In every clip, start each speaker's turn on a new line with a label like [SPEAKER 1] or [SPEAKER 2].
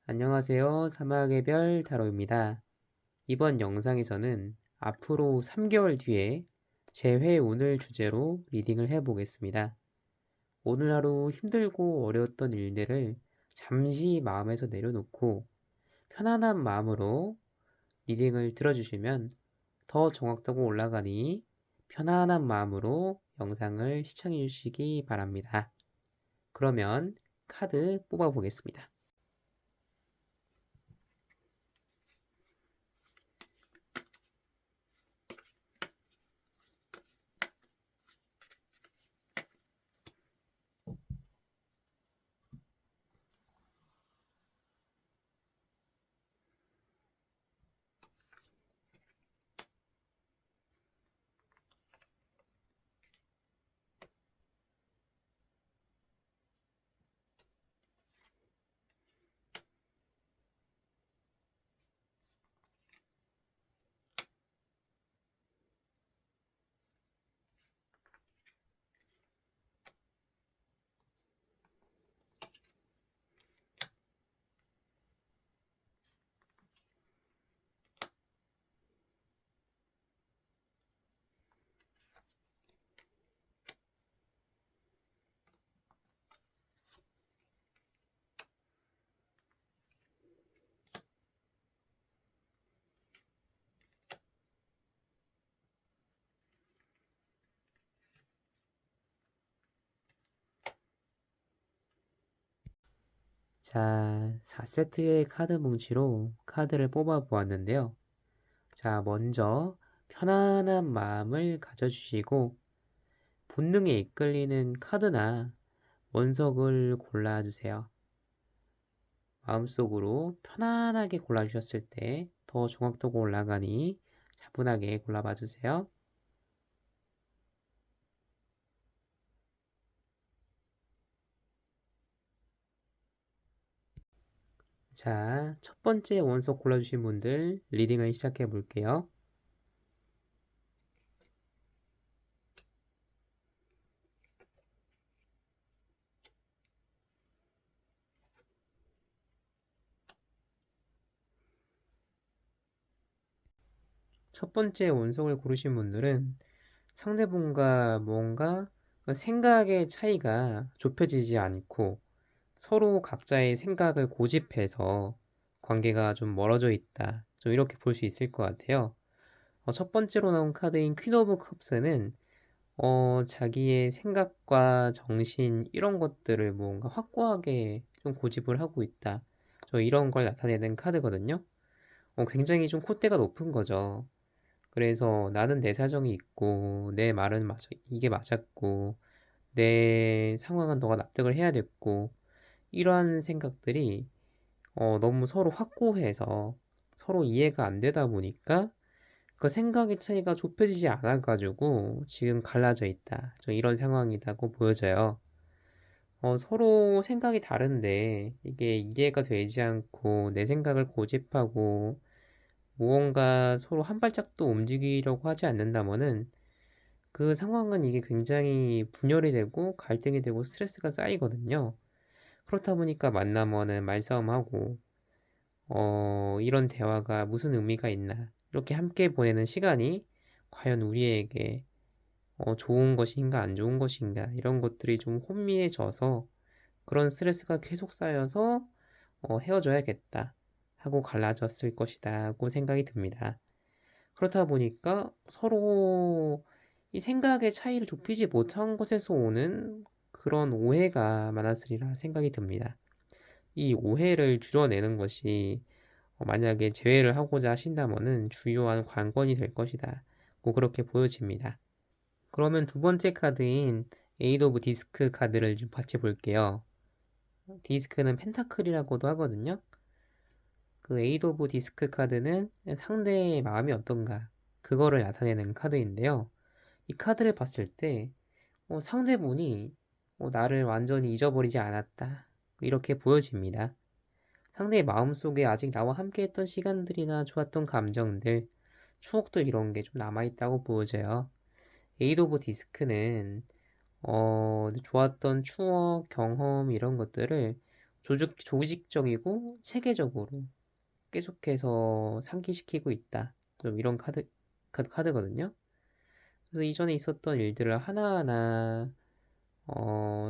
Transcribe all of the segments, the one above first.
[SPEAKER 1] 안녕하세요. 사막의 별 타로입니다. 이번 영상에서는 앞으로 3개월 뒤에 재회 운을 주제로 리딩을 해보겠습니다. 오늘 하루 힘들고 어려웠던 일들을 잠시 마음에서 내려놓고 편안한 마음으로 리딩을 들어주시면 더 정확도가 올라가니 편안한 마음으로 영상을 시청해 주시기 바랍니다. 그러면 카드 뽑아보겠습니다. 자, 4세트의 카드 뭉치로 카드를 뽑아 보았는데요. 자, 먼저 편안한 마음을 가져주시고 본능에 이끌리는 카드나 원석을 골라주세요. 마음속으로 편안하게 골라주셨을 때 더 정확도가 올라가니 차분하게 골라봐 주세요. 자, 첫 번째 원석 골라주신 분들 리딩을 시작해 볼게요. 첫 번째 원석을 고르신 분들은 상대분과 뭔가 생각의 차이가 좁혀지지 않고 서로 각자의 생각을 고집해서 관계가 좀 멀어져 있다. 좀 이렇게 볼 수 있을 것 같아요. 첫 번째로 나온 카드인 퀸 오브 컵스는 자기의 생각과 정신 이런 것들을 뭔가 확고하게 좀 고집을 하고 있다. 저 이런 걸 나타내는 카드거든요. 굉장히 좀 콧대가 높은 거죠. 그래서 나는 내 사정이 있고 내 말은 이게 맞았고 내 상황은 너가 납득을 해야 됐고 이러한 생각들이 너무 서로 확고해서 서로 이해가 안 되다 보니까 그 생각의 차이가 좁혀지지 않아가지고 지금 갈라져 있다. 저 이런 상황이라고 보여져요. 서로 생각이 다른데 이게 이해가 되지 않고 내 생각을 고집하고 무언가 서로 한 발짝도 움직이려고 하지 않는다면은 그 상황은 이게 굉장히 분열이 되고 갈등이 되고 스트레스가 쌓이거든요. 그렇다 보니까 만나면은 말싸움하고 이런 대화가 무슨 의미가 있나 이렇게 함께 보내는 시간이 과연 우리에게 좋은 것인가 안 좋은 것인가 이런 것들이 좀 혼미해져서 그런 스트레스가 계속 쌓여서 헤어져야겠다 하고 갈라졌을 것이다고 생각이 듭니다. 그렇다 보니까 서로 이 생각의 차이를 좁히지 못한 것에서 오는 그런 오해가 많았으리라 생각이 듭니다. 이 오해를 줄여내는 것이 만약에 재회를 하고자 하신다면은 주요한 관건이 될 것이다. 고 그렇게 보여집니다. 그러면 두 번째 카드인 에이드 오브 디스크 카드를 좀 같이 볼게요. 디스크는 펜타클이라고도 하거든요. 그 에이드 오브 디스크 카드는 상대의 마음이 어떤가 그거를 나타내는 카드인데요. 이 카드를 봤을 때 상대분이 나를 완전히 잊어버리지 않았다 이렇게 보여집니다. 상대의 마음속에 아직 나와 함께했던 시간들이나 좋았던 감정들, 추억들 이런 게 좀 남아있다고 보여져요. 에이드 오브 디스크는 좋았던 추억, 경험 이런 것들을 조직적이고 체계적으로 계속해서 상기시키고 있다. 좀 이런 카드거든요. 그래서 이전에 있었던 일들을 하나하나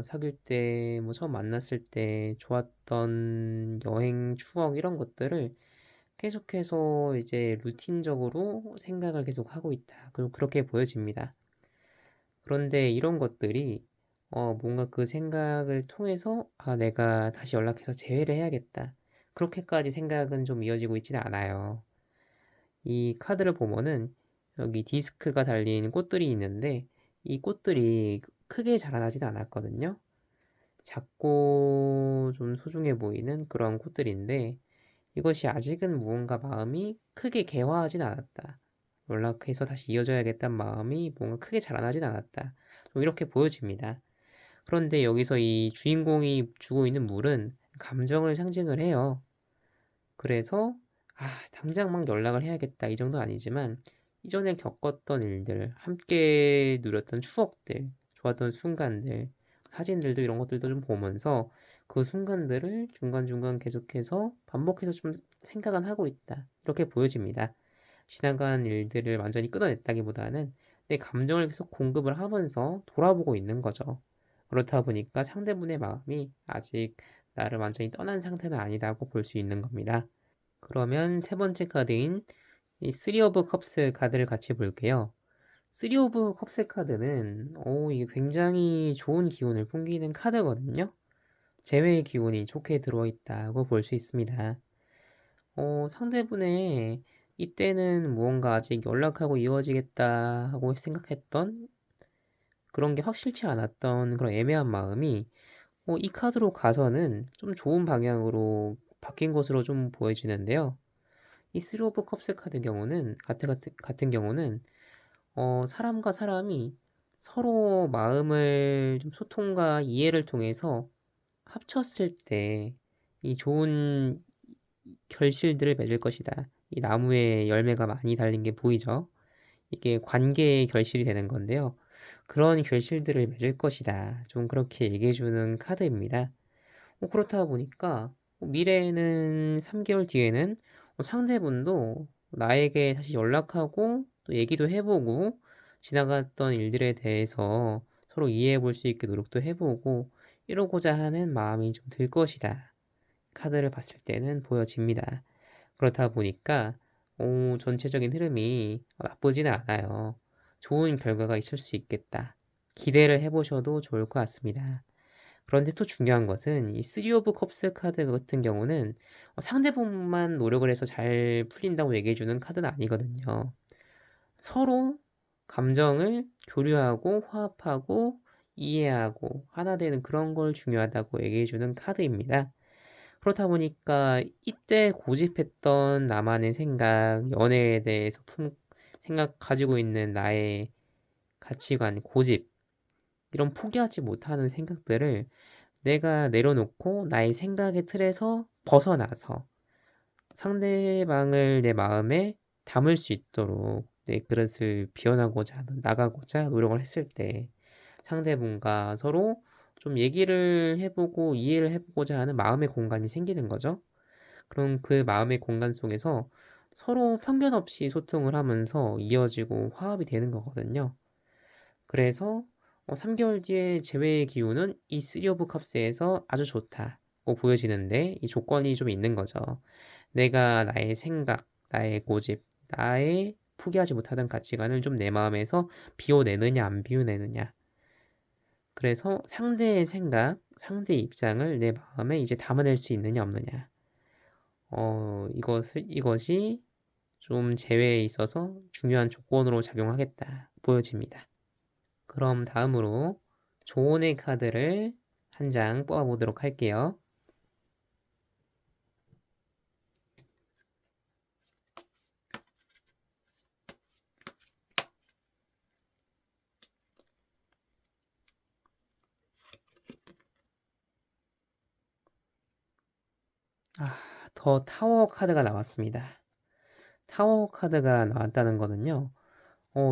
[SPEAKER 1] 사귈 때, 뭐 처음 만났을 때 좋았던 여행 추억 이런 것들을 계속해서 이제 루틴적으로 생각을 계속 하고 있다. 그리고 그렇게 보여집니다. 그런데 이런 것들이 뭔가 그 생각을 통해서 내가 다시 연락해서 재회를 해야겠다. 그렇게까지 생각은 좀 이어지고 있지는 않아요. 이 카드를 보면은 여기 디스크가 달린 꽃들이 있는데 이 꽃들이 크게 자라나지는 않았거든요. 작고 좀 소중해 보이는 그런 꽃들인데 이것이 아직은 무언가 마음이 크게 개화하진 않았다. 연락해서 다시 이어져야겠다는 마음이 뭔가 크게 자라나진 않았다. 좀 이렇게 보여집니다. 그런데 여기서 이 주인공이 주고 있는 물은 감정을 상징을 해요. 그래서 당장 막 연락을 해야겠다 이 정도는 아니지만 이전에 겪었던 일들, 함께 누렸던 추억들, 좋았던 순간들, 사진들도 이런 것들도 좀 보면서 그 순간들을 중간중간 계속해서 반복해서 좀 생각은 하고 있다. 이렇게 보여집니다. 지나간 일들을 완전히 끊어냈다기보다는 내 감정을 계속 공급을 하면서 돌아보고 있는 거죠. 그렇다 보니까 상대분의 마음이 아직 나를 완전히 떠난 상태는 아니다고 볼 수 있는 겁니다. 그러면 세 번째 카드인 이 쓰리 오브 컵스 카드를 같이 볼게요. 쓰리 오브 컵스 카드는 이게 굉장히 좋은 기운을 풍기는 카드거든요. 재회의 기운이 좋게 들어있다고 볼 수 있습니다. 상대분의 이때는 무언가 아직 연락하고 이어지겠다 하고 생각했던 그런 게 확실치 않았던 그런 애매한 마음이 이 카드로 가서는 좀 좋은 방향으로 바뀐 것으로 좀 보여지는데요. 이 쓰리 오브 컵스 카드 경우는 같은 경우는 사람과 사람이 서로 마음을 좀 소통과 이해를 통해서 합쳤을 때 이 좋은 결실들을 맺을 것이다. 이 나무에 열매가 많이 달린 게 보이죠? 이게 관계의 결실이 되는 건데요. 그런 결실들을 맺을 것이다. 좀 그렇게 얘기해주는 카드입니다. 그렇다 보니까 미래에는 3개월 뒤에는 상대분도 나에게 다시 연락하고 또 얘기도 해보고 지나갔던 일들에 대해서 서로 이해해 볼 수 있게 노력도 해보고 이러고자 하는 마음이 좀 들 것이다. 카드를 봤을 때는 보여집니다. 그렇다 보니까 전체적인 흐름이 나쁘지는 않아요. 좋은 결과가 있을 수 있겠다. 기대를 해보셔도 좋을 것 같습니다. 그런데 또 중요한 것은 이 쓰리 오브 컵스 카드 같은 경우는 상대분만 노력을 해서 잘 풀린다고 얘기해주는 카드는 아니거든요. 서로 감정을 교류하고 화합하고 이해하고 하나 되는 그런 걸 중요하다고 얘기해주는 카드입니다. 그렇다 보니까 이때 고집했던 나만의 생각, 연애에 대해서 생각 가지고 있는 나의 가치관, 고집, 이런 포기하지 못하는 생각들을 내가 내려놓고 나의 생각의 틀에서 벗어나서 상대방을 내 마음에 담을 수 있도록 내 그릇을 비워나고자 나가고자 노력을 했을 때 상대분과 서로 좀 얘기를 해보고 이해를 해보고자 하는 마음의 공간이 생기는 거죠. 그럼 그 마음의 공간 속에서 서로 편견 없이 소통을 하면서 이어지고 화합이 되는 거거든요. 그래서 3개월 뒤에 재회의 기운은 이 쓰리 오브 컵스에서 아주 좋다고 보여지는데 이 조건이 좀 있는 거죠. 내가 나의 생각, 나의 고집, 나의 포기하지 못하던 가치관을 좀 내 마음에서 비워내느냐 안 비워내느냐. 그래서 상대의 생각, 상대의 입장을 내 마음에 이제 담아낼 수 있느냐 없느냐. 이것이 좀 재회에 있어서 중요한 조건으로 작용하겠다 보여집니다. 그럼 다음으로 조언의 카드를 한 장 뽑아보도록 할게요. 더 타워 카드가 나왔습니다. 타워 카드가 나왔다는 거는요.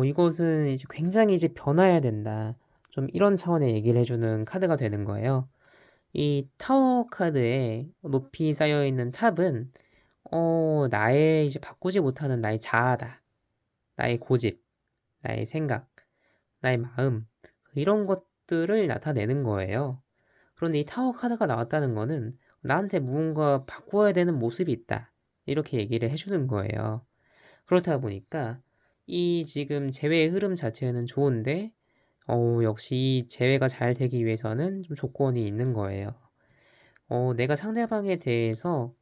[SPEAKER 1] 이것은 이제 굉장히 이제 변화해야 된다. 좀 이런 차원의 얘기를 해주는 카드가 되는 거예요. 이 타워 카드에 높이 쌓여있는 탑은 나의 이제 바꾸지 못하는 나의 자아다. 나의 고집, 나의 생각, 나의 마음, 이런 것들을 나타내는 거예요. 그런데 이 타워 카드가 나왔다는 거는 나한테 무언가 바꾸어야 되는 모습이 있다. 이렇게 얘기를 해주는 거예요. 그렇다 보니까 이 지금 재회의 흐름 자체는 좋은데, 역시 이 재회가 잘 되기 위해서는 좀 조건이 있는 거예요. 내가 상대방에 대해서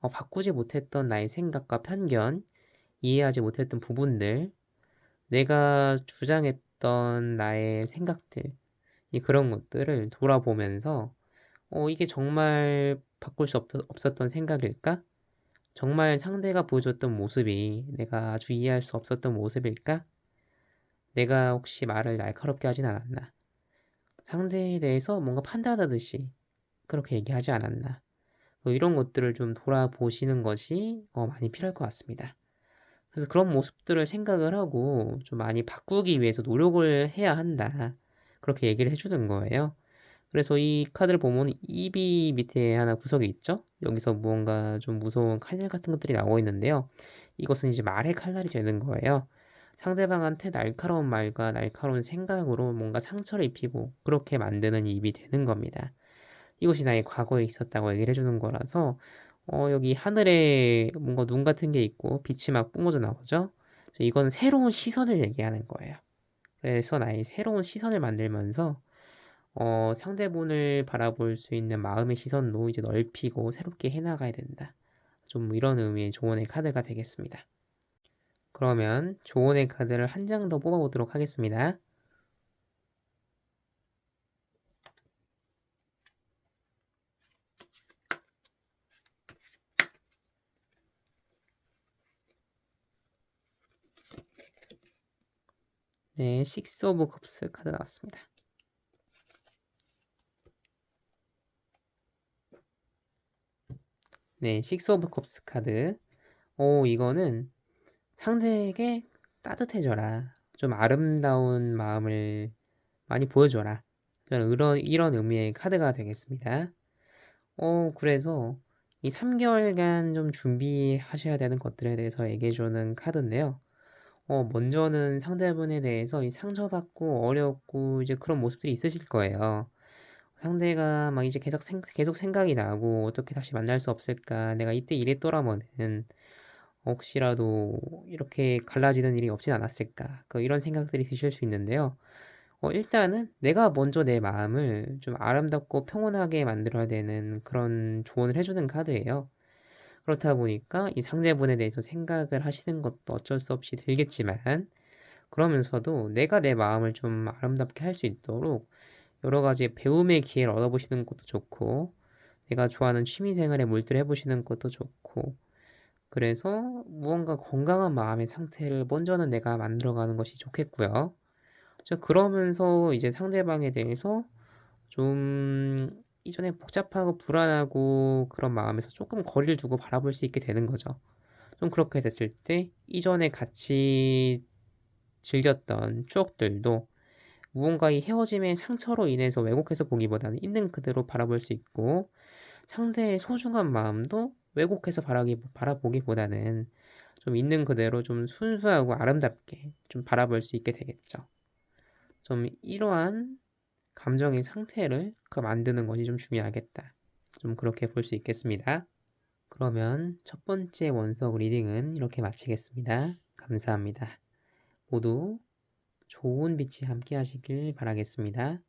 [SPEAKER 1] 바꾸지 못했던 나의 생각과 편견, 이해하지 못했던 부분들, 내가 주장했던 나의 생각들, 그런 것들을 돌아보면서 이게 정말 바꿀 수 없었던 생각일까? 정말 상대가 보여줬던 모습이 내가 아주 이해할 수 없었던 모습일까? 내가 혹시 말을 날카롭게 하진 않았나? 상대에 대해서 뭔가 판단하듯이 그렇게 얘기하지 않았나? 이런 것들을 좀 돌아보시는 것이 많이 필요할 것 같습니다. 그래서 그런 모습들을 생각을 하고 좀 많이 바꾸기 위해서 노력을 해야 한다. 그렇게 얘기를 해주는 거예요. 그래서 이 카드를 보면 입이 밑에 하나 구석이 있죠? 여기서 무언가 좀 무서운 칼날 같은 것들이 나오고 있는데요. 이것은 이제 말의 칼날이 되는 거예요. 상대방한테 날카로운 말과 날카로운 생각으로 뭔가 상처를 입히고 그렇게 만드는 입이 되는 겁니다. 이것이 나의 과거에 있었다고 얘기를 해주는 거라서 여기 하늘에 뭔가 눈 같은 게 있고 빛이 막 뿜어져 나오죠? 이건 새로운 시선을 얘기하는 거예요. 그래서 나의 새로운 시선을 만들면서 상대분을 바라볼 수 있는 마음의 시선도 이제 넓히고 새롭게 해나가야 된다. 좀 이런 의미의 조언의 카드가 되겠습니다. 그러면 조언의 카드를 한 장 더 뽑아보도록 하겠습니다. 네, 식스 오브 컵스 카드 나왔습니다. 네, 식스 오브 컵스 카드. 이거는 상대에게 따뜻해져라. 좀 아름다운 마음을 많이 보여줘라. 저는 이런 의미의 카드가 되겠습니다. 그래서 이 3개월간 좀 준비하셔야 되는 것들에 대해서 얘기해주는 카드인데요. 먼저는 상대분에 대해서 이 상처받고 어렵고 이제 그런 모습들이 있으실 거예요. 상대가 막 이제 계속 생각이 나고 어떻게 다시 만날 수 없을까? 내가 이때 이랬더라면은 혹시라도 이렇게 갈라지는 일이 없진 않았을까? 이런 생각들이 드실 수 있는데요. 일단은 내가 먼저 내 마음을 좀 아름답고 평온하게 만들어야 되는 그런 조언을 해주는 카드예요. 그렇다 보니까 이 상대분에 대해서 생각을 하시는 것도 어쩔 수 없이 들겠지만, 그러면서도 내가 내 마음을 좀 아름답게 할 수 있도록 여러 가지 배움의 기회를 얻어보시는 것도 좋고, 내가 좋아하는 취미 생활에 몰두해 보시는 것도 좋고, 그래서 무언가 건강한 마음의 상태를 먼저는 내가 만들어가는 것이 좋겠고요. 그러면서 이제 상대방에 대해서 좀 이전에 복잡하고 불안하고 그런 마음에서 조금 거리를 두고 바라볼 수 있게 되는 거죠. 좀 그렇게 됐을 때 이전에 같이 즐겼던 추억들도 무언가 이 헤어짐의 상처로 인해서 왜곡해서 보기보다는 있는 그대로 바라볼 수 있고, 상대의 소중한 마음도 왜곡해서 바라보기보다는 좀 있는 그대로 좀 순수하고 아름답게 좀 바라볼 수 있게 되겠죠. 좀 이러한 감정의 상태를 만드는 것이 좀 중요하겠다. 좀 그렇게 볼 수 있겠습니다. 그러면 첫 번째 원석 리딩은 이렇게 마치겠습니다. 감사합니다. 모두 좋은 빛이 함께 하시길 바라겠습니다.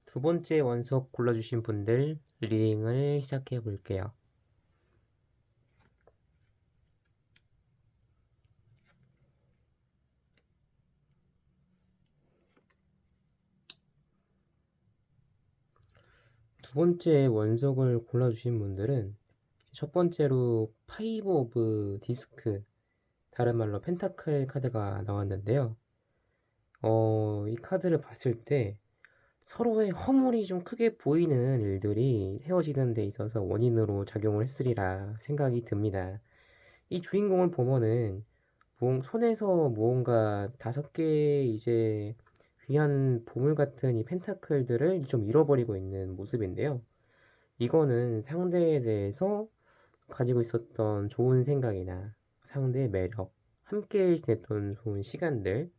[SPEAKER 1] 두 번째 원석 골라주신 분들 리딩을 시작해 볼게요. 두 번째 원석을 골라주신 분들은 첫 번째로 파이브 오브 디스크, 다른 말로 펜타클 카드가 나왔는데요. 이 카드를 봤을 때 서로의 허물이 좀 크게 보이는 일들이 헤어지는 데 있어서 원인으로 작용을 했으리라 생각이 듭니다. 이 주인공을 보면은 손에서 무언가 5개 이제 귀한 보물 같은 이 펜타클들을 좀 잃어버리고 있는 모습인데요. 이거는 상대에 대해서 가지고 있었던 좋은 생각이나 상대의 매력, 함께 지냈던 좋은 시간들,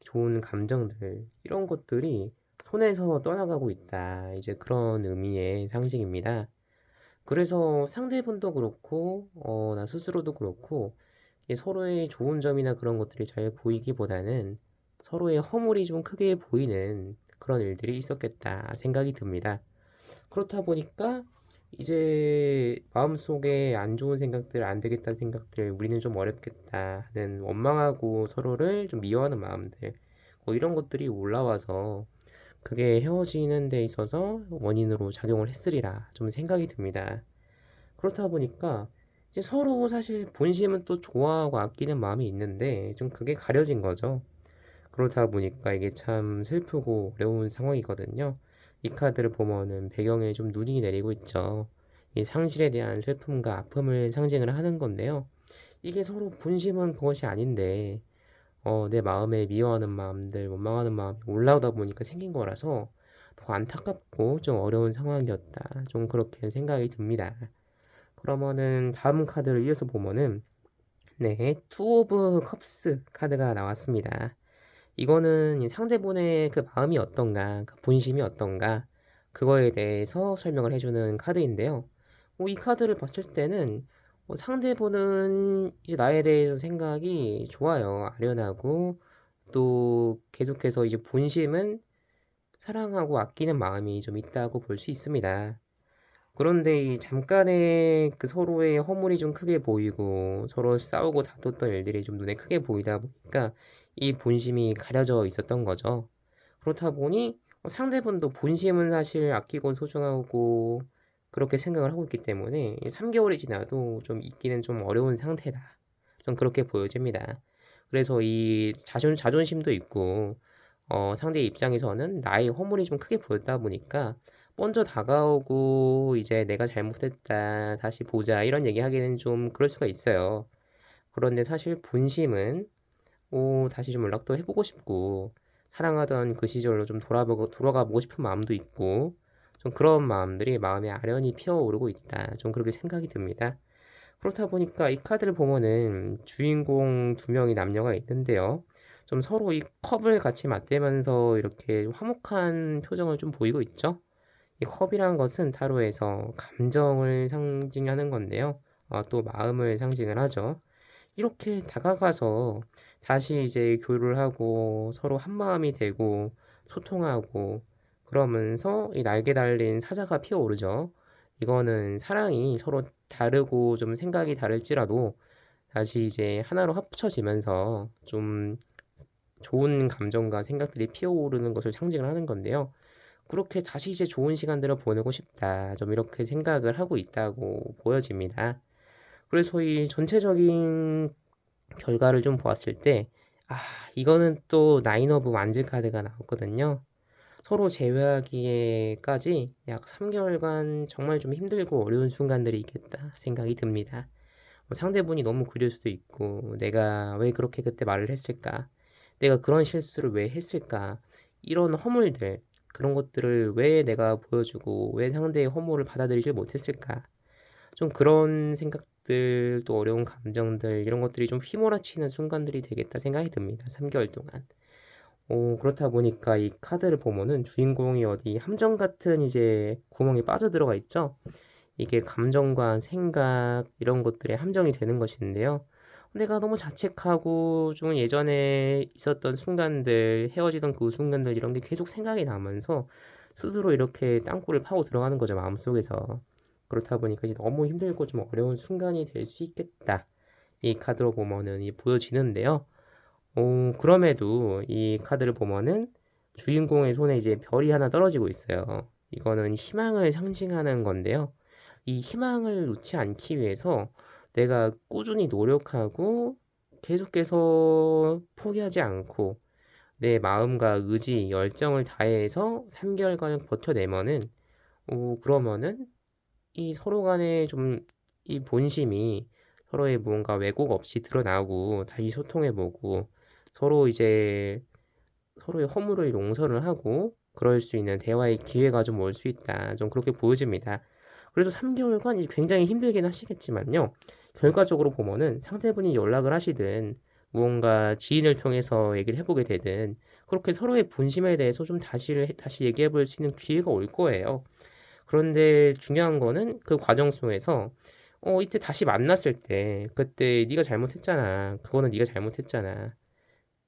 [SPEAKER 1] 좋은 감정들, 이런 것들이 손에서 떠나가고 있다. 이제 그런 의미의 상징입니다. 그래서 상대분도 그렇고, 나 스스로도 그렇고, 서로의 좋은 점이나 그런 것들이 잘 보이기보다는 서로의 허물이 좀 크게 보이는 그런 일들이 있었겠다 생각이 듭니다. 그렇다 보니까 이제 마음속에 안 좋은 생각들, 안 되겠다 생각들, 우리는 좀 어렵겠다 하는 원망하고 서로를 좀 미워하는 마음들, 이런 것들이 올라와서 그게 헤어지는 데 있어서 원인으로 작용을 했으리라 좀 생각이 듭니다. 그렇다 보니까 이제 서로 사실 본심은 또 좋아하고 아끼는 마음이 있는데 좀 그게 가려진 거죠. 그렇다 보니까 이게 참 슬프고 어려운 상황이거든요. 이 카드를 보면은 배경에 좀 눈이 내리고 있죠. 이 상실에 대한 슬픔과 아픔을 상징을 하는 건데요. 이게 서로 본심은 그것이 아닌데, 내 마음에 미워하는 마음들, 원망하는 마음이 올라오다 보니까 생긴 거라서 더 안타깝고 좀 어려운 상황이었다. 좀 그렇게 생각이 듭니다. 그러면은 다음 카드를 이어서 보면은, 네, 투 오브 컵스 카드가 나왔습니다. 이거는 상대분의 그 마음이 어떤가, 그 본심이 어떤가, 그거에 대해서 설명을 해주는 카드인데요. 이 카드를 봤을 때는 상대분은 이제 나에 대해서 생각이 좋아요. 아련하고, 또 계속해서 이제 본심은 사랑하고 아끼는 마음이 좀 있다고 볼 수 있습니다. 그런데 이 잠깐의 그 서로의 허물이 좀 크게 보이고 서로 싸우고 다퉜던 일들이 좀 눈에 크게 보이다 보니까 이 본심이 가려져 있었던 거죠. 그렇다 보니 상대분도 본심은 사실 아끼고 소중하고 그렇게 생각을 하고 있기 때문에 3개월이 지나도 좀 있기는 좀 어려운 상태다. 좀 그렇게 보여집니다. 그래서 이 자존심도 있고 상대 입장에서는 나의 허물이 좀 크게 보였다 보니까 먼저 다가오고 이제 내가 잘못했다, 다시 보자 이런 얘기하기는 좀 그럴 수가 있어요. 그런데 사실 본심은 다시 좀 연락도 해보고 싶고 사랑하던 그 시절로 좀 돌아가 보고 싶은 마음도 있고 좀 그런 마음들이 마음에 아련히 피어오르고 있다. 좀 그렇게 생각이 듭니다. 그렇다 보니까 이 카드를 보면은 주인공 두 명이 남녀가 있는데요. 좀 서로 이 컵을 같이 맞대면서 이렇게 화목한 표정을 좀 보이고 있죠. 이 컵이라는 것은 타로에서 감정을 상징하는 건데요. 또 마음을 상징을 하죠. 이렇게 다가가서 다시 이제 교류를 하고 서로 한 마음이 되고 소통하고 그러면서 이 날개 달린 사자가 피어오르죠. 이거는 사랑이 서로 다르고 좀 생각이 다를지라도 다시 이제 하나로 합쳐지면서 좀 좋은 감정과 생각들이 피어오르는 것을 상징을 하는 건데요. 그렇게 다시 이제 좋은 시간들을 보내고 싶다. 좀 이렇게 생각을 하고 있다고 보여집니다. 그래서 이 전체적인 결과를 좀 보았을 때, 아, 이거는 또 나인 오브 완즈 카드가 나왔거든요. 서로 재회하기에까지 약 3개월간 정말 좀 힘들고 어려운 순간들이 있겠다 생각이 듭니다. 상대분이 너무 그릴 수도 있고, 내가 왜 그렇게 그때 말을 했을까? 내가 그런 실수를 왜 했을까? 이런 허물들, 그런 것들을 왜 내가 보여주고, 왜 상대의 허물을 받아들이질 못했을까? 좀 그런 생각들, 또 어려운 감정들, 이런 것들이 좀 휘몰아치는 순간들이 되겠다 생각이 듭니다. 3개월 동안. 그렇다 보니까 이 카드를 보면은 주인공이 어디 함정 같은 이제 구멍에 빠져들어가 있죠? 이게 감정과 생각 이런 것들에 함정이 되는 것인데요. 내가 너무 자책하고 좀 예전에 있었던 순간들, 헤어지던 그 순간들 이런 게 계속 생각이 나면서 스스로 이렇게 땅굴을 파고 들어가는 거죠, 마음속에서. 그렇다 보니까 이제 너무 힘들고 좀 어려운 순간이 될 수 있겠다. 이 카드로 보면은 보여지는데요. 그럼에도 이 카드를 보면은 주인공의 손에 이제 별이 하나 떨어지고 있어요. 이거는 희망을 상징하는 건데요. 이 희망을 놓지 않기 위해서 내가 꾸준히 노력하고 계속해서 포기하지 않고 내 마음과 의지, 열정을 다해서 3개월간 버텨내면은, 그러면은 이 서로 간에 좀 이 본심이 서로의 뭔가 왜곡 없이 드러나고 다시 소통해보고 서로 이제 서로의 허물을 용서를 하고 그럴 수 있는 대화의 기회가 좀 올 수 있다. 좀 그렇게 보여집니다. 그래도 3개월간 굉장히 힘들긴 하시겠지만요. 결과적으로 보면은 상대분이 연락을 하시든 무언가 지인을 통해서 얘기를 해보게 되든 그렇게 서로의 본심에 대해서 좀 다시 얘기해 볼 수 있는 기회가 올 거예요. 그런데 중요한 거는 그 과정 속에서 이때 다시 만났을 때 그때 네가 잘못했잖아. 그거는 네가 잘못했잖아.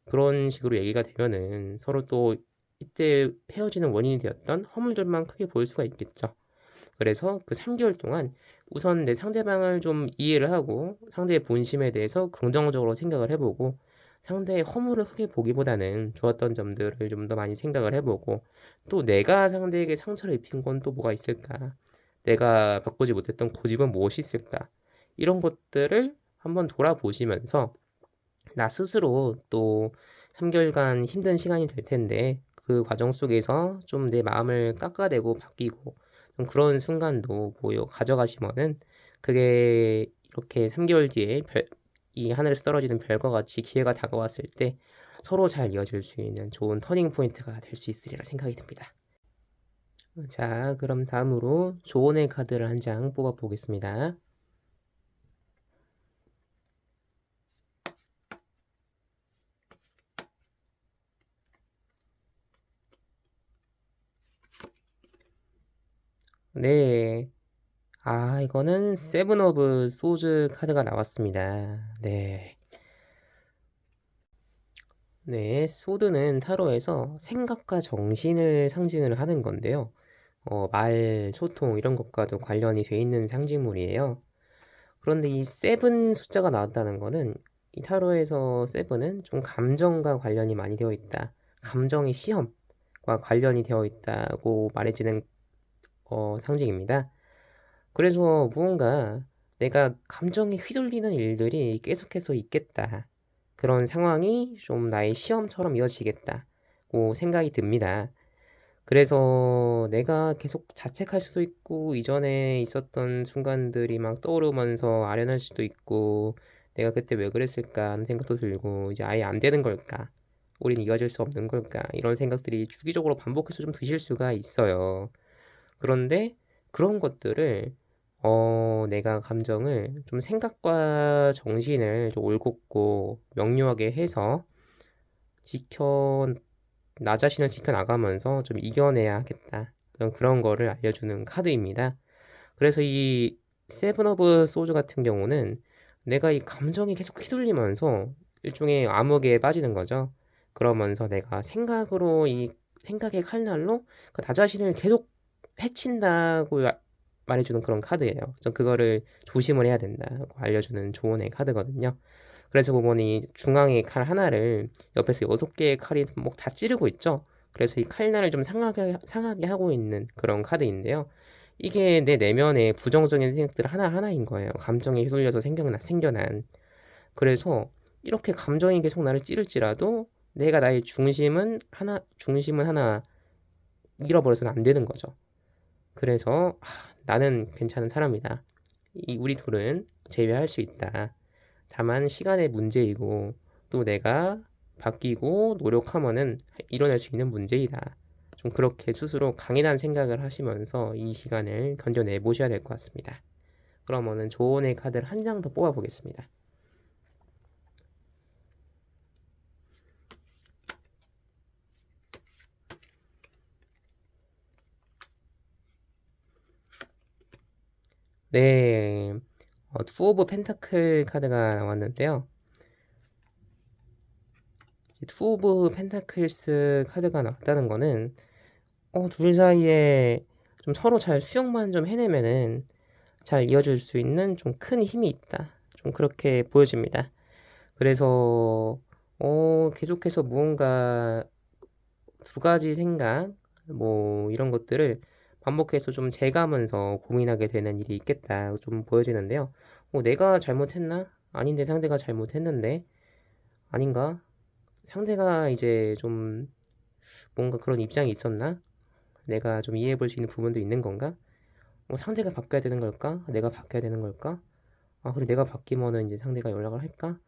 [SPEAKER 1] 그런 식으로 얘기가 되면은 서로 또 이때 헤어지는 원인이 되었던 허물들만 크게 보일 수가 있겠죠. 그래서 그 3개월 동안 우선 내 상대방을 좀 이해를 하고 상대의 본심에 대해서 긍정적으로 생각을 해보고 상대의 허물을 크게 보기보다는 좋았던 점들을 좀 더 많이 생각을 해보고 또 내가 상대에게 상처를 입힌 건 또 뭐가 있을까? 내가 바꾸지 못했던 고집은 무엇이 있을까? 이런 것들을 한번 돌아보시면서 나 스스로 또 3개월간 힘든 시간이 될 텐데 그 과정 속에서 좀 내 마음을 깎아내고 바뀌고 좀 그런 순간도 가져가시면은 그게 이렇게 3개월 뒤에 이 하늘에서 떨어지는 별과 같이 기회가 다가왔을 때 서로 잘 이어질 수 있는 좋은 터닝 포인트가 될 수 있으리라 생각이 듭니다. 자, 그럼 다음으로 조언의 카드를 한 장 뽑아 보겠습니다. 네. 이거는 세븐 오브 소즈 카드가 나왔습니다. 네. 네, 소드는 타로에서 생각과 정신을 상징을 하는 건데요. 말, 소통 이런 것과도 관련이 돼 있는 상징물이에요. 그런데 이 세븐 숫자가 나왔다는 거는 이 타로에서 세븐은 좀 감정과 관련이 많이 되어 있다. 감정의 시험과 관련이 되어 있다고 말해지는 상징입니다. 그래서 무언가 내가 감정에 휘둘리는 일들이 계속해서 있겠다. 그런 상황이 좀 나의 시험처럼 이어지겠다고 생각이 듭니다. 그래서 내가 계속 자책할 수도 있고, 이전에 있었던 순간들이 막 떠오르면서 아련할 수도 있고, 내가 그때 왜 그랬을까 하는 생각도 들고, 이제 아예 안 되는 걸까? 우린 이어질 수 없는 걸까? 이런 생각들이 주기적으로 반복해서 좀 드실 수가 있어요. 그런데 그런 것들을 내가 감정을 좀 생각과 정신을 좀 올곧고 명료하게 해서 지켜 나 자신을 지켜나가면서 좀 이겨내야 하겠다. 그런 거를 알려주는 카드입니다. 그래서 이 세븐 오브 소즈 같은 경우는 내가 이 감정이 계속 휘둘리면서 일종의 암흑에 빠지는 거죠. 그러면서 내가 이 생각의 칼날로 나 자신을 계속 해친다고 말해주는 그런 카드예요. 전 그거를 조심을 해야 된다고 알려주는 조언의 카드거든요. 그래서 보면 이 중앙의 칼 하나를 옆에서 6개의 칼이 뭐 다 찌르고 있죠. 그래서 이 칼날을 좀 상하게 하고 있는 그런 카드인데요. 이게 내 내면의 부정적인 생각들 하나하나인 거예요. 감정에 휘둘려서 생겨난. 그래서 이렇게 감정이 계속 나를 찌를지라도 내가 나의 중심은 하나 잃어버려서는 안 되는 거죠. 그래서 나는 괜찮은 사람이다. 우리 둘은 제외할 수 있다. 다만 시간의 문제이고 또 내가 바뀌고 노력하면은 일어날 수 있는 문제이다. 좀 그렇게 스스로 강인한 생각을 하시면서 이 시간을 견뎌내 보셔야 될 것 같습니다. 그러면은 조언의 카드를 한 장 더 뽑아 보겠습니다. 네, 투 오브 펜타클 카드가 나왔는데요. 투 오브 펜타클스 카드가 나왔다는 거는 둘 사이에 좀 서로 잘 수용만 좀 해내면은 잘 이어질 수 있는 좀 큰 힘이 있다. 좀 그렇게 보여집니다. 그래서 계속해서 무언가 두 가지 생각 뭐 이런 것들을 반복해서 좀 재가면서 고민하게 되는 일이 있겠다 좀 보여지는데요. 내가 잘못했나? 아닌데 상대가 잘못했는데 아닌가? 상대가 이제 좀 뭔가 그런 입장이 있었나? 내가 좀 이해해 볼 수 있는 부분도 있는 건가? 상대가 바뀌어야 되는 걸까? 내가 바뀌어야 되는 걸까? 그래 내가 바뀌면은 이제 상대가 연락을 할까?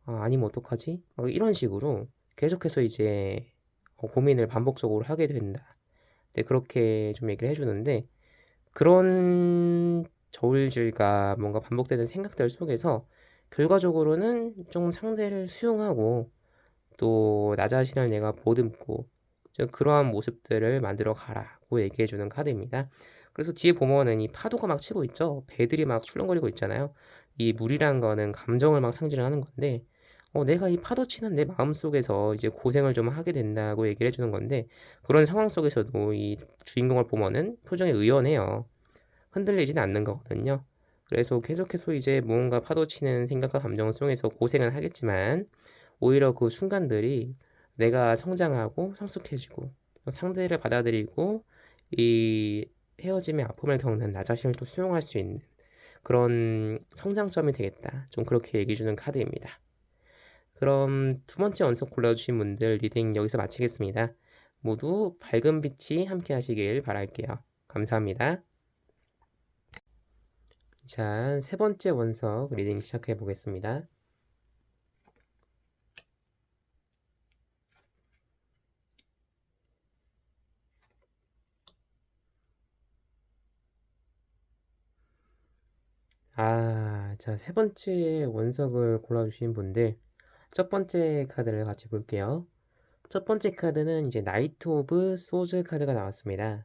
[SPEAKER 1] 아니면 어떡하지? 이런 식으로 계속해서 이제 고민을 반복적으로 하게 된다. 네, 그렇게 좀 얘기를 해주는데, 그런 저울질과 뭔가 반복되는 생각들 속에서 결과적으로는 좀 상대를 수용하고 또 나 자신을 내가 보듬고 그러한 모습들을 만들어 가라고 얘기해주는 카드입니다. 그래서 뒤에 보면은 이 파도가 막 치고 있죠. 배들이 막 출렁거리고 있잖아요. 이 물이란 거는 감정을 막 상징하는 건데, 내가 이 파도 치는 내 마음 속에서 이제 고생을 좀 하게 된다고 얘기를 해주는 건데, 그런 상황 속에서도 이 주인공을 보면은 표정이 의연해요. 흔들리진 않는 거거든요. 그래서 계속해서 이제 무언가 파도치는 생각과 감정 속에서 고생은 하겠지만 오히려 그 순간들이 내가 성장하고 성숙해지고 상대를 받아들이고 이 헤어짐의 아픔을 겪는 나 자신을 또 수용할 수 있는 그런 성장점이 되겠다. 좀 그렇게 얘기해 주는 카드입니다. 그럼 두 번째 연속 골라주신 분들 리딩 여기서 마치겠습니다. 모두 밝은 빛이 함께 하시길 바랄게요. 감사합니다. 자, 세 번째 원석 리딩 시작해 보겠습니다. 자, 세 번째 원석을 골라주신 분들, 첫 번째 카드를 같이 볼게요. 첫 번째 카드는 이제 나이트 오브 소즈 카드가 나왔습니다.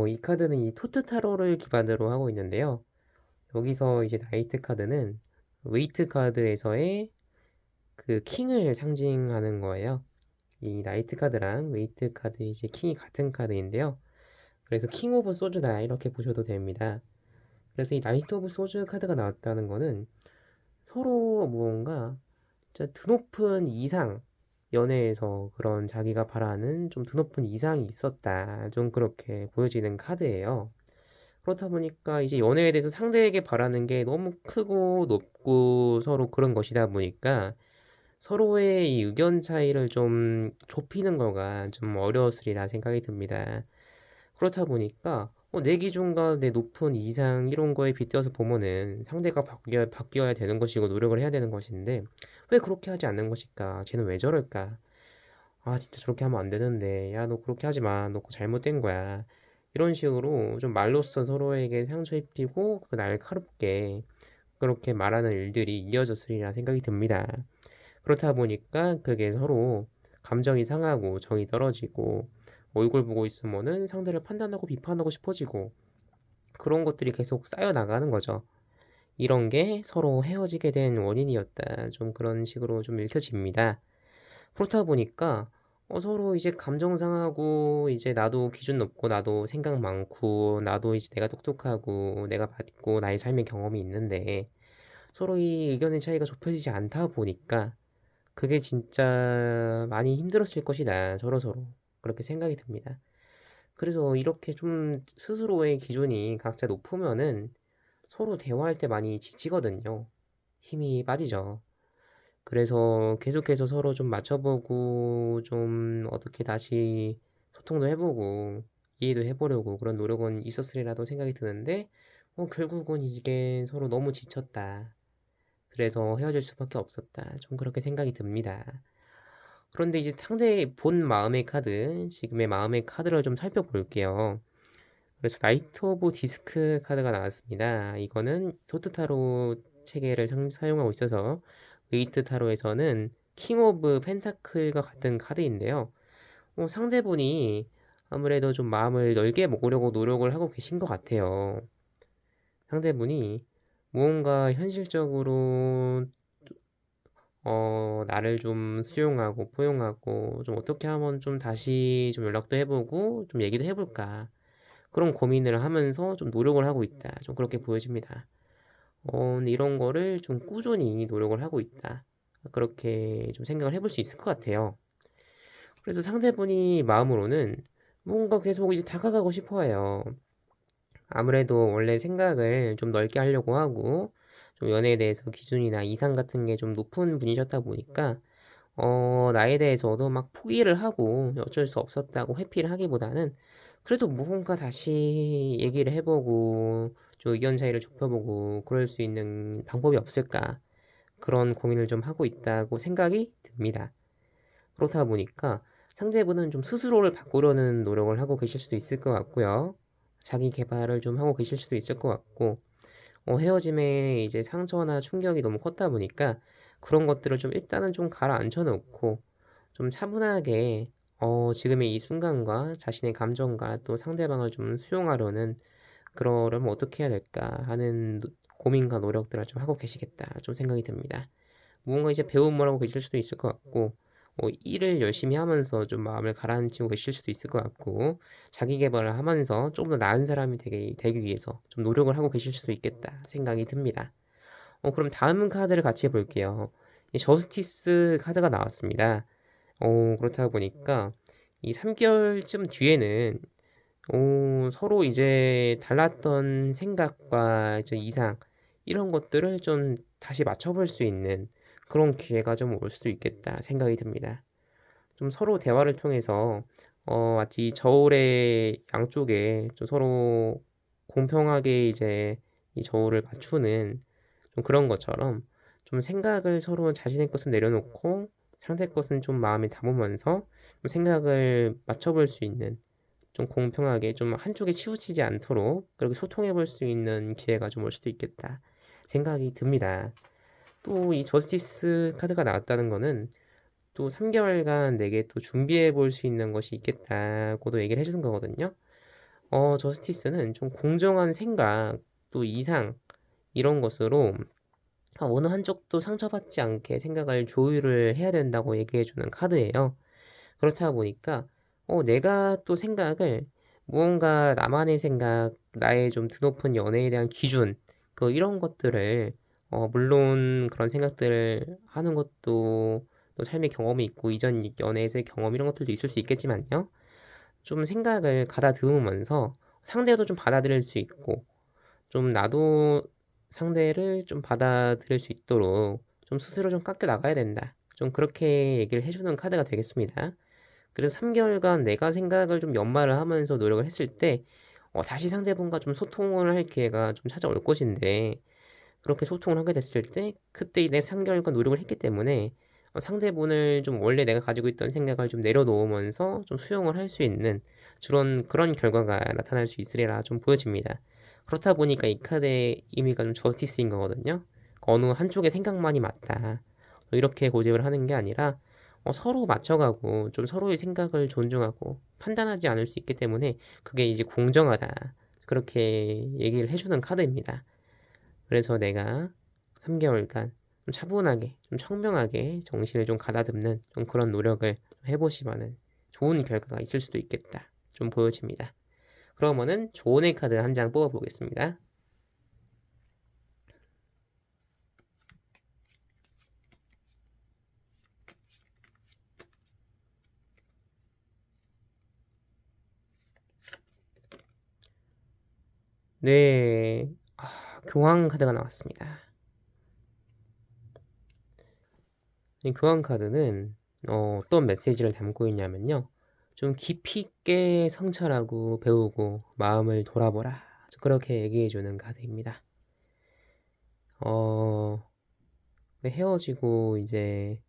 [SPEAKER 1] 이 카드는 이 토트 타로를 기반으로 하고 있는데요. 여기서 이제 나이트 카드는 웨이트 카드에서의 그 킹을 상징하는 거예요. 이 나이트 카드랑 웨이트 카드 이제 킹이 같은 카드인데요. 그래서 킹 오브 소즈다 이렇게 보셔도 됩니다. 그래서 이 나이트 오브 소즈 카드가 나왔다는 거는 서로 무언가 드높은 이상, 연애에서 그런 자기가 바라는 좀 드높은 이상이 있었다. 좀 그렇게 보여지는 카드예요. 그렇다 보니까 이제 연애에 대해서 상대에게 바라는 게 너무 크고 높고 서로 그런 것이다 보니까 서로의 이 의견 차이를 좀 좁히는 거가 좀 어려웠으리라 생각이 듭니다. 그렇다 보니까 내 기준과 내 높은 이상 이런 거에 빗대어서 보면은 상대가 바뀌어야 되는 것이고 노력을 해야 되는 것인데 왜 그렇게 하지 않는 것일까? 쟤는 왜 저럴까? 진짜 저렇게 하면 안 되는데 야 너 그렇게 하지 마. 너 그거 잘못된 거야. 이런 식으로 좀 말로써 서로에게 상처 입히고 그 날카롭게 그렇게 말하는 일들이 이어졌으리라 생각이 듭니다. 그렇다 보니까 그게 서로 감정이 상하고 정이 떨어지고 얼굴 보고 있으면은 상대를 판단하고 비판하고 싶어지고 그런 것들이 계속 쌓여 나가는 거죠. 이런 게 서로 헤어지게 된 원인이었다. 좀 그런 식으로 좀 읽혀집니다. 그렇다 보니까 서로 이제 감정 상하고 이제 나도 기준 높고 나도 생각 많고 나도 이제 내가 똑똑하고 내가 받고 나의 삶의 경험이 있는데 서로 이 의견의 차이가 좁혀지지 않다 보니까 그게 진짜 많이 힘들었을 것이다. 서로서로. 그렇게 생각이 듭니다. 그래서 이렇게 좀 스스로의 기준이 각자 높으면은 서로 대화할 때 많이 지치거든요. 힘이 빠지죠. 그래서 계속해서 서로 좀 맞춰보고 좀 어떻게 다시 소통도 해보고 이해도 해보려고 그런 노력은 있었으리라도 생각이 드는데 결국은 이게 서로 너무 지쳤다. 그래서 헤어질 수밖에 없었다. 좀 그렇게 생각이 듭니다. 그런데 이제 상대의 본 마음의 카드, 지금의 마음의 카드를 좀 살펴볼게요. 그래서 나이트 오브 디스크 카드가 나왔습니다. 이거는 토트 타로 체계를 사용하고 있어서 웨이트 타로에서는 킹 오브 펜타클과 같은 카드인데요. 상대분이 아무래도 좀 마음을 넓게 먹으려고 노력을 하고 계신 것 같아요. 상대분이 무언가 현실적으로 나를 좀 수용하고 포용하고 좀 어떻게 하면 좀 다시 좀 연락도 해보고 좀 얘기도 해볼까 그런 고민을 하면서 좀 노력을 하고 있다. 좀 그렇게 보여집니다. 근데 이런 거를 좀 꾸준히 노력을 하고 있다. 그렇게 좀 생각을 해볼 수 있을 것 같아요. 그래서 상대분이 마음으로는 뭔가 계속 이제 다가가고 싶어 해요. 아무래도 원래 생각을 좀 넓게 하려고 하고 좀 연애에 대해서 기준이나 이상 같은 게 좀 높은 분이셨다 보니까 나에 대해서도 막 포기를 하고 어쩔 수 없었다고 회피를 하기보다는 그래도 무언가 다시 얘기를 해보고 좀 의견 차이를 좁혀보고 그럴 수 있는 방법이 없을까 그런 고민을 좀 하고 있다고 생각이 듭니다. 그렇다 보니까 상대분은 좀 스스로를 바꾸려는 노력을 하고 계실 수도 있을 것 같고요. 자기 개발을 좀 하고 계실 수도 있을 것 같고, 헤어짐에 이제 상처나 충격이 너무 컸다 보니까 그런 것들을 좀 일단은 좀 가라앉혀 놓고 좀 차분하게 지금의 이 순간과 자신의 감정과 또 상대방을 좀 수용하려는 그러려면 어떻게 해야 될까 하는 고민과 노력들을 좀 하고 계시겠다 좀 생각이 듭니다. 무언가 이제 배움을 하고 계실 수도 있을 것 같고, 일을 열심히 하면서 좀 마음을 가라앉히고 계실 수도 있을 것 같고, 자기 개발을 하면서 조금 더 나은 사람이 되기 위해서 좀 노력을 하고 계실 수도 있겠다 생각이 듭니다. 그럼 다음 카드를 같이 볼게요. 이 저스티스 카드가 나왔습니다. 그렇다 보니까 이 3개월쯤 뒤에는 서로 이제 달랐던 생각과 이제 이상 이런 것들을 좀 다시 맞춰볼 수 있는 그런 기회가 좀 올 수 있겠다 생각이 듭니다. 좀 서로 대화를 통해서 마치 저울의 양쪽에 좀 서로 공평하게 이제 이 저울을 맞추는 좀 그런 것처럼 좀 생각을 서로 자신의 것은 내려놓고 상대 것은 좀 마음에 담으면서 좀 생각을 맞춰볼 수 있는 좀 공평하게 좀 한쪽에 치우치지 않도록 그렇게 소통해 볼 수 있는 기회가 좀 올 수도 있겠다 생각이 듭니다. 또 이 저스티스 카드가 나왔다는 거는 또 3개월간 내게 또 준비해 볼 수 있는 것이 있겠다고도 얘기를 해주는 거거든요. 저스티스는 좀 공정한 생각, 또 이상, 이런 것으로 어느 한쪽도 상처받지 않게 생각을 조율을 해야 된다고 얘기해주는 카드예요. 그렇다 보니까 내가 또 생각을 무언가 나만의 생각, 나의 좀 드높은 연애에 대한 기준, 이런 것들을 물론 그런 생각들을 하는 것도 또 삶의 경험이 있고 이전 연애에서의 경험 이런 것들도 있을 수 있겠지만요. 좀 생각을 가다듬으면서 상대도 좀 받아들일 수 있고 좀 나도 상대를 좀 받아들일 수 있도록 좀 스스로 좀 깎여 나가야 된다. 좀 그렇게 얘기를 해주는 카드가 되겠습니다. 그래서 3개월간 내가 생각을 좀 연마를 하면서 노력을 했을 때 다시 상대분과 좀 소통을 할 기회가 좀 찾아올 것인데 그렇게 소통을 하게 됐을 때 그때 내 3개월간 노력을 했기 때문에 상대분을 좀 원래 내가 가지고 있던 생각을 좀 내려놓으면서 좀 수용을 할 수 있는 그런 결과가 나타날 수 있으리라 좀 보여집니다. 그렇다 보니까 이 카드의 의미가 좀 저스티스인 거거든요. 어느 한쪽의 생각만이 맞다. 이렇게 고집을 하는 게 아니라 서로 맞춰가고 좀 서로의 생각을 존중하고 판단하지 않을 수 있기 때문에 그게 이제 공정하다. 그렇게 얘기를 해주는 카드입니다. 그래서 내가 3개월간 좀 차분하게, 좀 청명하게 정신을 좀 가다듬는 좀 그런 노력을 해보시면은 좋은 결과가 있을 수도 있겠다. 좀 보여집니다. 그러면은 조언의 카드 한 장 뽑아보겠습니다. 네, 교황 카드가 나왔습니다. 이 교황 카드는 어떤 메시지를 담고 있냐면요. 좀 깊이 있게 성찰하고 배우고 마음을 돌아보라. 그렇게 얘기해주는 카드입니다. 어, 헤어지고 이제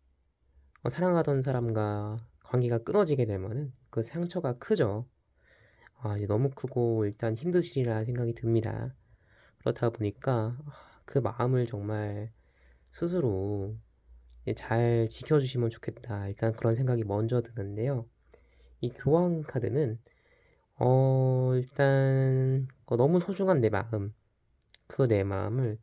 [SPEAKER 1] 사랑하던 사람과 관계가 끊어지게 되면은 그 상처가 크죠. 이제 너무 크고 일단 힘드시리라 생각이 듭니다. 그렇다 보니까 그 마음을 정말 스스로 잘 지켜주시면 좋겠다. 일단 그런 생각이 먼저 드는데요. 이 교황 카드는 일단 너무 소중한 내 마음, 그 내 마음을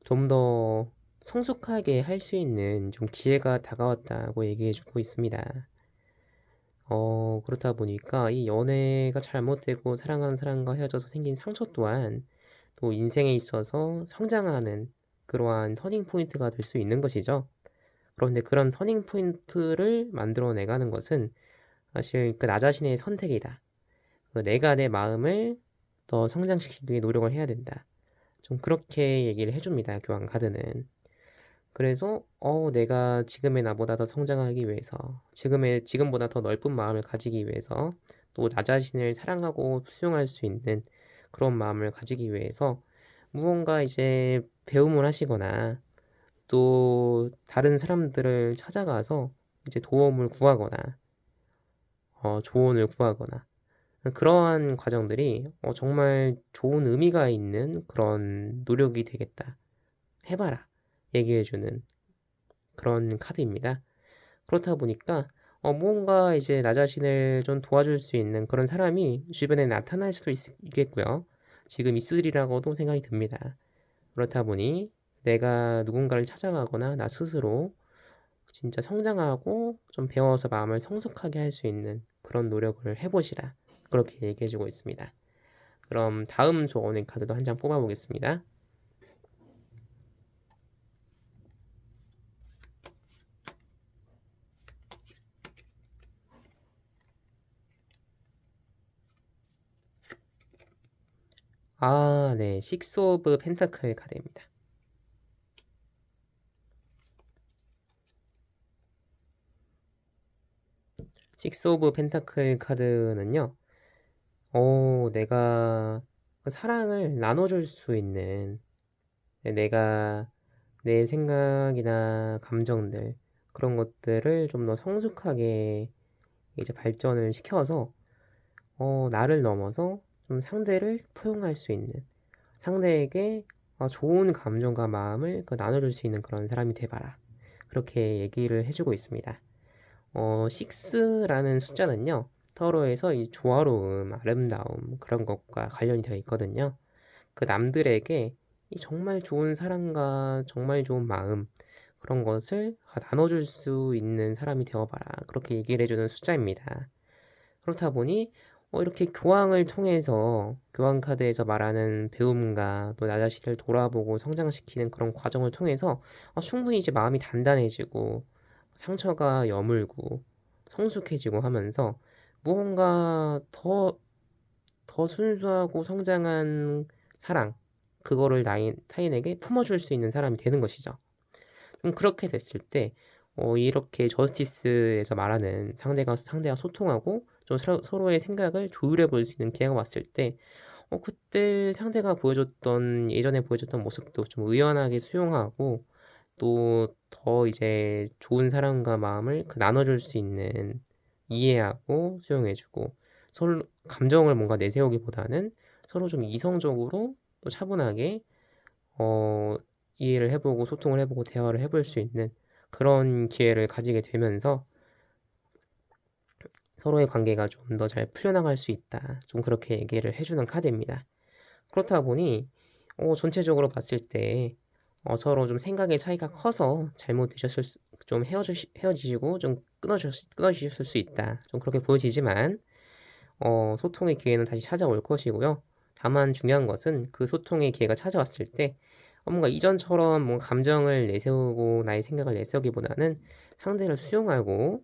[SPEAKER 1] 좀 더 성숙하게 할 수 있는 좀 기회가 다가왔다고 얘기해주고 있습니다. 그렇다 보니까 이 연애가 잘못되고 사랑하는 사람과 헤어져서 생긴 상처 또한 또 인생에 있어서 성장하는 그러한 터닝 포인트가 될 수 있는 것이죠. 그런데 그런 터닝 포인트를 만들어내가는 것은 사실 그 나 자신의 선택이다. 내가 내 마음을 더 성장시키기 위해 노력을 해야 된다. 좀 그렇게 얘기를 해줍니다. 교황 카드는. 그래서 내가 지금의 나보다 더 성장하기 위해서 지금보다 더 넓은 마음을 가지기 위해서 또 나 자신을 사랑하고 수용할 수 있는 그런 마음을 가지기 위해서 무언가 이제 배움을 하시거나 또 다른 사람들을 찾아가서 이제 도움을 구하거나 조언을 구하거나 그러한 과정들이 정말 좋은 의미가 있는 그런 노력이 되겠다. 해봐라. 얘기해주는 그런 카드입니다. 그렇다 보니까 무언가 이제 나 자신을 좀 도와줄 수 있는 그런 사람이 주변에 나타날 수도 있겠고요. 지금 있으리라고도 생각이 듭니다. 그렇다 보니 내가 누군가를 찾아가거나 나 스스로 진짜 성장하고 좀 배워서 마음을 성숙하게 할 수 있는 그런 노력을 해보시라. 그렇게 얘기해주고 있습니다. 그럼 다음 조언의 카드도 한 장 뽑아보겠습니다. 아, 네. 식스 오브 펜타클 카드입니다. 식스 오브 펜타클 카드는요. 내가 그 사랑을 나눠줄 수 있는 내가 내 생각이나 감정들 그런 것들을 좀 더 성숙하게 이제 발전을 시켜서 나를 넘어서 좀 상대를 포용할 수 있는 상대에게 좋은 감정과 마음을 나눠줄 수 있는 그런 사람이 돼봐라. 그렇게 얘기를 해주고 있습니다. 6라는 숫자는요, 서로에서 이 조화로움, 아름다움, 그런 것과 관련이 되어 있거든요. 그 남들에게 이 정말 좋은 사랑과 정말 좋은 마음, 그런 것을 나눠줄 수 있는 사람이 되어봐라. 그렇게 얘기를 해주는 숫자입니다. 그렇다 보니, 이렇게 교황을 통해서, 교황 카드에서 말하는 배움과 또 나 자신을 돌아보고 성장시키는 그런 과정을 통해서 충분히 이제 마음이 단단해지고, 상처가 여물고, 성숙해지고 하면서 무언가 더 순수하고 성장한 사랑, 그거를 타인에게 품어줄 수 있는 사람이 되는 것이죠. 좀 그렇게 됐을 때, 이렇게 저스티스에서 말하는 상대와 소통하고 좀 서로의 생각을 조율해 볼 수 있는 기회가 왔을 때, 그때 상대가 예전에 보여줬던 모습도 좀 의연하게 수용하고, 또 더 이제 좋은 사랑과 마음을 나눠줄 수 있는 이해하고 수용해주고 서로 감정을 뭔가 내세우기보다는 서로 좀 이성적으로 또 차분하게 어, 이해를 해보고 소통을 해보고 대화를 해볼 수 있는 그런 기회를 가지게 되면서 서로의 관계가 좀 더 잘 풀려나갈 수 있다. 좀 그렇게 얘기를 해주는 카드입니다. 그렇다 보니 전체적으로 봤을 때 서로 좀 생각의 차이가 커서 좀 헤어지시고 좀 끊어지셨을 수 있다. 좀 그렇게 보여지지만 소통의 기회는 다시 찾아올 것이고요. 다만 중요한 것은 그 소통의 기회가 찾아왔을 때 뭔가 이전처럼 뭔가 감정을 내세우고 나의 생각을 내세우기보다는 상대를 수용하고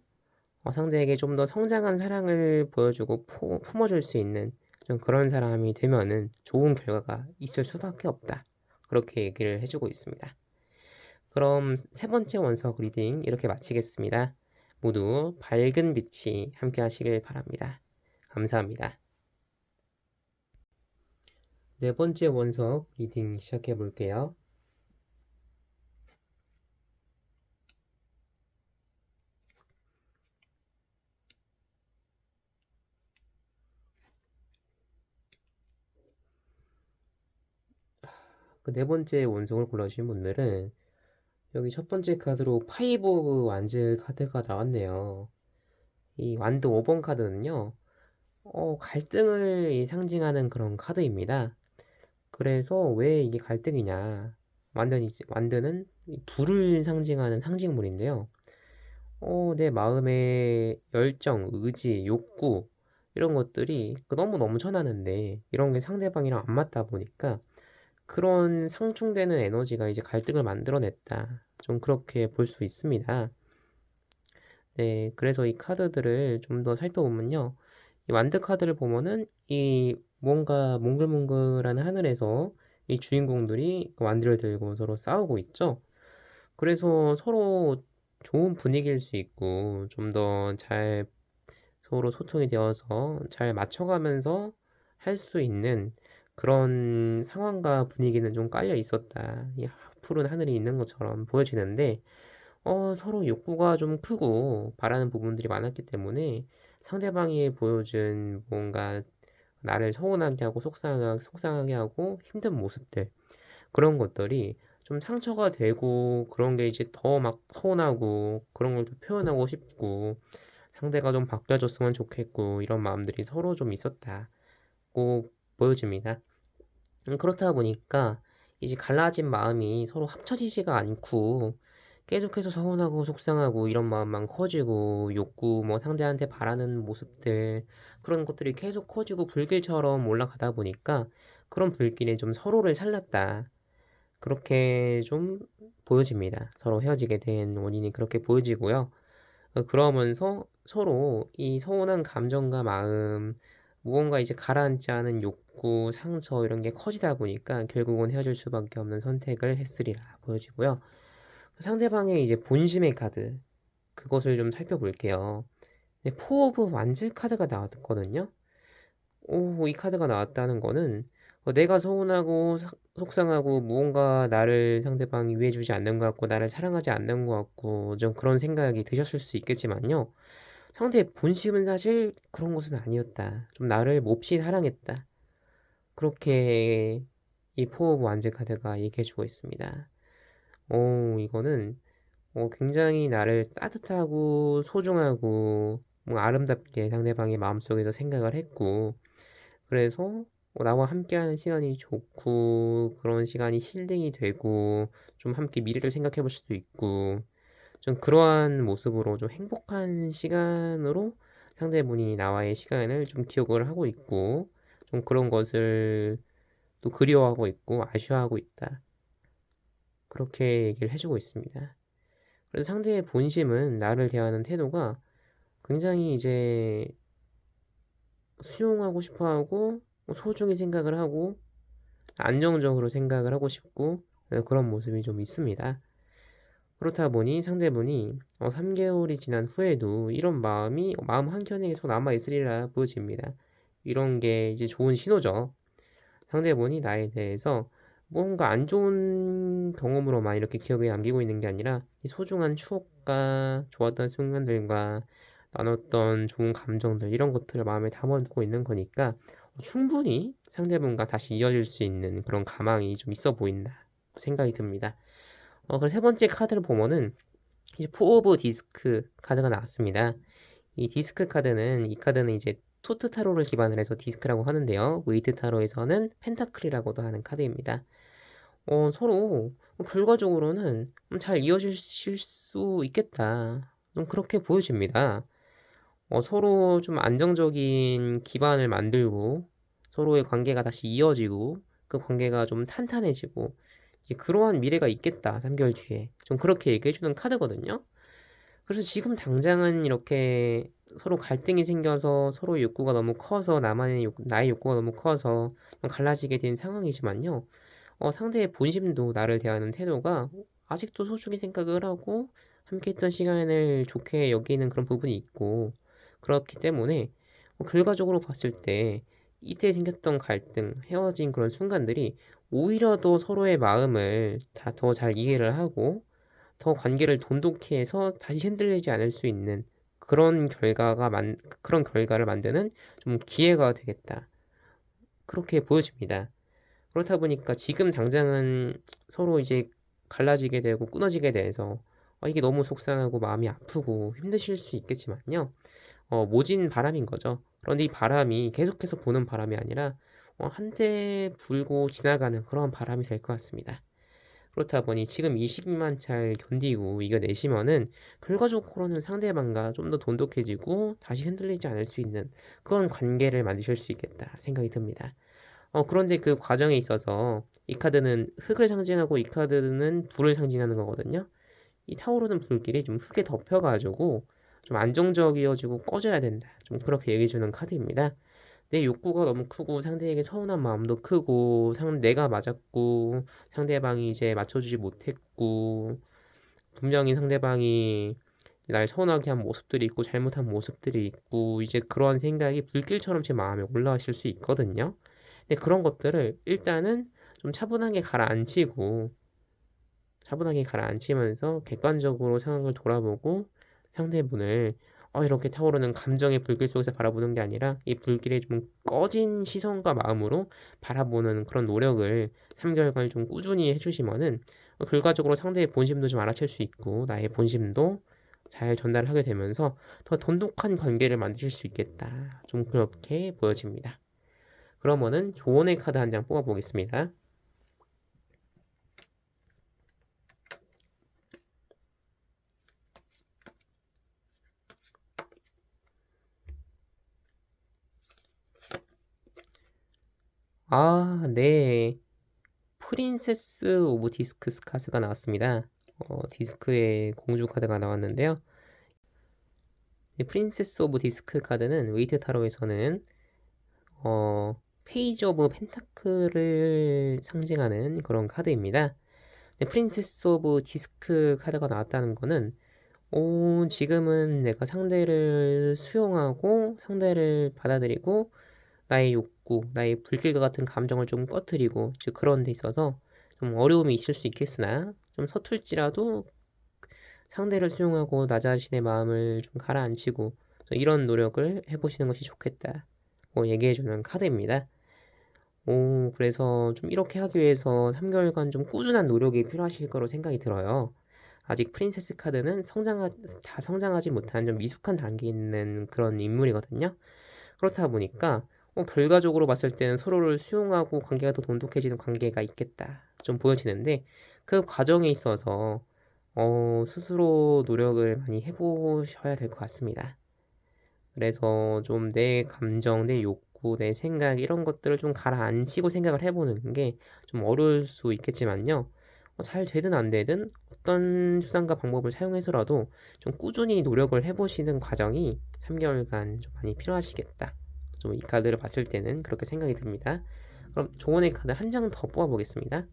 [SPEAKER 1] 상대에게 좀 더 성장한 사랑을 보여주고 품어줄 수 있는 좀 그런 사람이 되면은 좋은 결과가 있을 수밖에 없다. 그렇게 얘기를 해주고 있습니다. 그럼 세 번째 원석 리딩 이렇게 마치겠습니다. 모두 밝은 빛이 함께 하시길 바랍니다. 감사합니다. 네 번째 원석 리딩 시작해 볼게요. 그 네 번째 원석을 골라주신 분들은 여기 첫 번째 카드로 파이브 오브 완즈 카드가 나왔네요. 이 완드 5번 카드는요, 갈등을 상징하는 그런 카드입니다. 그래서 왜 이게 갈등이냐? 완드는 불을 상징하는 상징물인데요. 내 마음의 열정, 의지, 욕구, 이런 것들이 너무 넘쳐나는데, 이런 게 상대방이랑 안 맞다 보니까, 그런 상충되는 에너지가 이제 갈등을 만들어냈다. 좀 그렇게 볼 수 있습니다. 네, 그래서 이 카드들을 좀 더 살펴보면요. 이 완드 카드를 보면은 이 뭔가 몽글몽글한 하늘에서 이 주인공들이 그 완드를 들고 서로 싸우고 있죠. 그래서 서로 좋은 분위기일 수 있고 좀 더 잘 서로 소통이 되어서 잘 맞춰가면서 할 수 있는 그런 상황과 분위기는 좀 깔려 있었다. 이 푸른 하늘이 있는 것처럼 보여지는데 서로 욕구가 좀 크고 바라는 부분들이 많았기 때문에 상대방이 보여준 뭔가 나를 서운하게 하고 속상하게 하고 힘든 모습들, 그런 것들이 좀 상처가 되고, 그런 게 이제 더 막 서운하고 그런 걸 또 표현하고 싶고 상대가 좀 바뀌어줬으면 좋겠고 이런 마음들이 서로 좀 있었다고 보여집니다. 그렇다 보니까 이제 갈라진 마음이 서로 합쳐지지가 않고 계속해서 서운하고 속상하고 이런 마음만 커지고, 욕구 뭐 상대한테 바라는 모습들, 그런 것들이 계속 커지고 불길처럼 올라가다 보니까 그런 불길에 좀 서로를 살랐다, 그렇게 좀 보여집니다. 서로 헤어지게 된 원인이 그렇게 보여지고요. 그러면서 서로 이 서운한 감정과 마음, 무언가 이제 가라앉지 않은 욕구, 상처 이런 게 커지다 보니까 결국은 헤어질 수밖에 없는 선택을 했으리라 보여지고요. 상대방의 이제 본심의 카드, 그것을 좀 살펴볼게요. 네, 포 오브 완즈 카드가 나왔거든요. 이 카드가 나왔다는 거는 내가 서운하고 속상하고 무언가 나를 상대방이 이해해주지 않는 것 같고 나를 사랑하지 않는 것 같고 좀 그런 생각이 드셨을 수 있겠지만요. 상대의 본심은 사실 그런 것은 아니었다. 좀 나를 몹시 사랑했다. 그렇게 이 포 오브 완즈 카드가 얘기해주고 있습니다. 이거는 굉장히 나를 따뜻하고 소중하고 뭔가 아름답게 상대방의 마음속에서 생각을 했고, 그래서 나와 함께하는 시간이 좋고 그런 시간이 힐링이 되고 좀 함께 미래를 생각해 볼 수도 있고, 좀 그러한 모습으로 좀 행복한 시간으로 상대분이 나와의 시간을 좀 기억을 하고 있고 좀 그런 것을 또 그리워하고 있고 아쉬워하고 있다, 그렇게 얘기를 해주고 있습니다. 그래서 상대의 본심은 나를 대하는 태도가 굉장히 이제 수용하고 싶어하고 소중히 생각을 하고 안정적으로 생각을 하고 싶고 그런 모습이 좀 있습니다. 그렇다 보니 상대분이 3개월이 지난 후에도 이런 마음이 마음 한켠에 계속 남아 있으리라 보여집니다. 이런 게 이제 좋은 신호죠. 상대분이 나에 대해서 뭔가 안 좋은 경험으로만 이렇게 기억에 남기고 있는 게 아니라 이 소중한 추억과 좋았던 순간들과 나눴던 좋은 감정들, 이런 것들을 마음에 담아두고 있는 거니까 충분히 상대분과 다시 이어질 수 있는 그런 가망이 좀 있어 보인다 생각이 듭니다. 그래서 세 번째 카드를 보면은 이제 포 오브 디스크 카드가 나왔습니다. 이 디스크 카드는, 이 카드는 이제 토트 타로를 기반을 해서 디스크라고 하는데요. 웨이트 타로에서는 펜타클이라고도 하는 카드입니다. 서로 결과적으로는 잘 이어질 수 있겠다, 좀 그렇게 보여집니다. 서로 좀 안정적인 기반을 만들고 서로의 관계가 다시 이어지고 그 관계가 좀 탄탄해지고 이제 그러한 미래가 있겠다, 3개월 뒤에. 좀 그렇게 얘기해주는 카드거든요. 그래서 지금 당장은 이렇게 서로 갈등이 생겨서 서로 욕구가 너무 커서 나의 욕구가 너무 커서 좀 갈라지게 된 상황이지만요. 상대의 본심도 나를 대하는 태도가 아직도 소중히 생각을 하고 함께했던 시간을 좋게 여기는 그런 부분이 있고, 그렇기 때문에 결과적으로 봤을 때 이때 생겼던 갈등, 헤어진 그런 순간들이 오히려 더 서로의 마음을 다 더 잘 이해를 하고 더 관계를 돈독히 해서 다시 흔들리지 않을 수 있는 그런 결과를 만드는 좀 기회가 되겠다, 그렇게 보여집니다. 그렇다 보니까 지금 당장은 서로 이제 갈라지게 되고 끊어지게 돼서 이게 너무 속상하고 마음이 아프고 힘드실 수 있겠지만요. 모진 바람인 거죠. 그런데 이 바람이 계속해서 부는 바람이 아니라 한때 불고 지나가는 그런 바람이 될 것 같습니다. 그렇다 보니 지금 이 시기만 잘 견디고 이겨내시면은 결과적으로는 상대방과 좀 더 돈독해지고 다시 흔들리지 않을 수 있는 그런 관계를 만드실 수 있겠다 생각이 듭니다. 그런데 그 과정에 있어서 이 카드는 흙을 상징하고 이 카드는 불을 상징하는 거거든요. 이 타오르는 불길이 좀 흙에 덮여가지고 좀 안정적이어지고 꺼져야 된다, 좀 그렇게 얘기해주는 카드입니다. 내 욕구가 너무 크고 상대에게 서운한 마음도 크고 내가 맞았고 상대방이 이제 맞춰주지 못했고 분명히 상대방이 날 서운하게 한 모습들이 있고 잘못한 모습들이 있고 이제 그런 생각이 불길처럼 제 마음에 올라오실 수 있거든요. 근데 그런 것들을 일단은 좀 차분하게 가라앉히고 차분하게 가라앉히면서 객관적으로 상황을 돌아보고 상대분을 이렇게 타오르는 감정의 불길 속에서 바라보는 게 아니라 이 불길에 좀 꺼진 시선과 마음으로 바라보는 그런 노력을 3개월간 좀 꾸준히 해주시면은 결과적으로 상대의 본심도 좀 알아챌 수 있고 나의 본심도 잘 전달하게 되면서 더 돈독한 관계를 만드실 수 있겠다. 좀 그렇게 보여집니다. 그러면은 조언의 카드 한 장 뽑아보겠습니다. 네. 프린세스 오브 디스크스 카드가 나왔습니다. 디스크의 공주 카드가 나왔는데요. 이 프린세스 오브 디스크 카드는 웨이트 타로에서는 페이지 오브 펜타클을 상징하는 그런 카드입니다. 프린세스 오브 디스크 카드가 나왔다는 거는 지금은 내가 상대를 수용하고 상대를 받아들이고 나의 욕구, 나의 불길과 같은 감정을 좀 꺼트리고 즉 그런 데 있어서 좀 어려움이 있을 수 있겠으나 좀 서툴지라도 상대를 수용하고 나 자신의 마음을 좀 가라앉히고 이런 노력을 해보시는 것이 좋겠다 얘기해주는 카드입니다. 그래서 좀 이렇게 하기 위해서 3개월간 좀 꾸준한 노력이 필요하실 거로 생각이 들어요. 아직 프린세스 카드는 다 성장하지 못한 좀 미숙한 단계에 있는 그런 인물이거든요. 그렇다 보니까 결과적으로 봤을 때는 서로를 수용하고 관계가 더 돈독해지는 관계가 있겠다 좀 보여지는데 그 과정에 있어서 스스로 노력을 많이 해보셔야 될 것 같습니다. 그래서 좀 내 감정, 내 욕구, 내 생각 이런 것들을 좀 가라앉히고 생각을 해보는 게 좀 어려울 수 있겠지만요. 잘 되든 안 되든 어떤 수단과 방법을 사용해서라도 좀 꾸준히 노력을 해보시는 과정이 3개월간 좀 많이 필요하시겠다. 좀 이 카드를 봤을 때는 그렇게 생각이 듭니다. 그럼 조언의 카드 한 장 더 뽑아보겠습니다.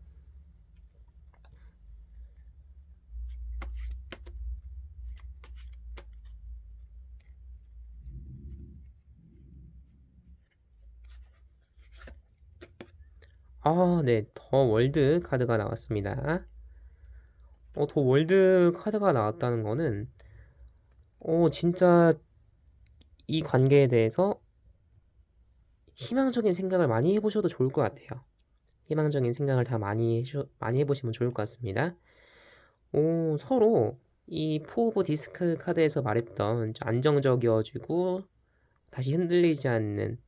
[SPEAKER 1] 네. 더 월드 카드가 나왔습니다. 더 월드 카드가 나왔다는 거는 진짜 이 관계에 대해서 희망적인 생각을 많이 해보셔도 좋을 것 같아요. 희망적인 생각을 다 많이 해보시면 좋을 것 같습니다. 서로 이 포 오브 디스크 카드에서 말했던 안정적이어지고 다시 흔들리지 않는